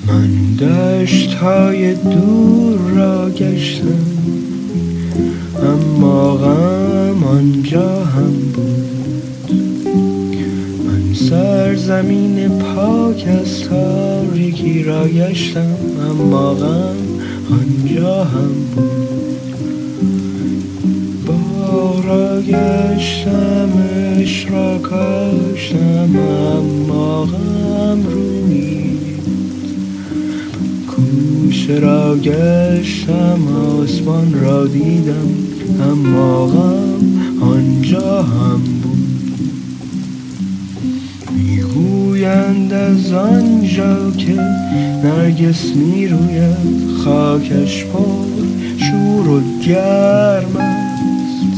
من دشت‌های دور را گشتم، اما غم آنجا هم بود. من سرزمین پاک از تاریکی را گشتم، اما غم آنجا هم بود. باغ را گشتم، عشق را کاشتم، اما غم رویید. کوچه را گشتم، آسمان را دیدم، اما غم آنجا هم بود. میگویند از آنجا که نرگس میروید، خاکش پر شور و گرم است.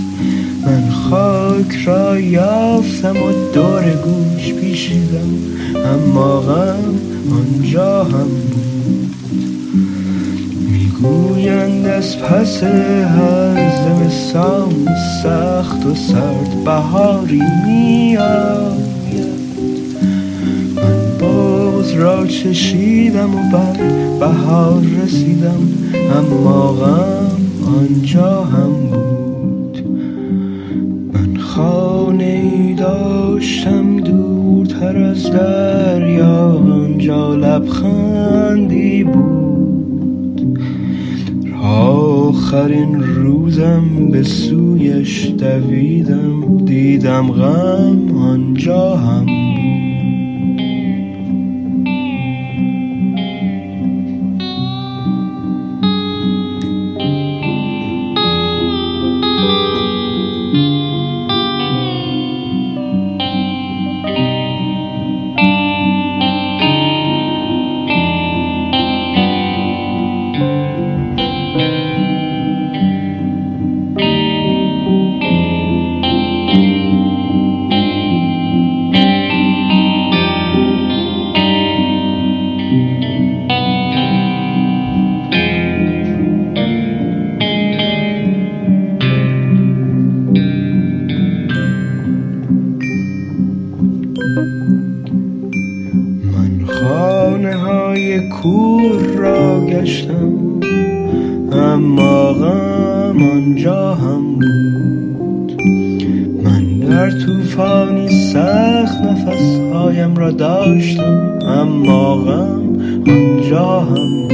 من خاک را یافتم و دور گوش پیچیدم، اما غم آنجا هم بود. میگویند از پس هر زمستان سخت و سرد بهاری میآید. من بغض را چشیدم و بر بهار رسیدم، اما غم آنجا هم بود. من خانه‌ای داشتم دورتر از دریا، آنجا لبخندی بود. آخرین روزم به سویش دویدم، دیدم غم آنجا هم بود. من خانه‌های کور را گشتم، اما غم آنجا هم بود. من در طوفانی سخت نفسهایم را داشتم، اما غم آنجا هم بود.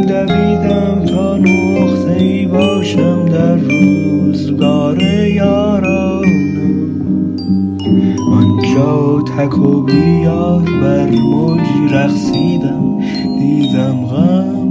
دویدم تا نقطه‌ای باشم در روزگار یارانم. آنجا تک و بیار بر موجی رقصیدم، دیدم غم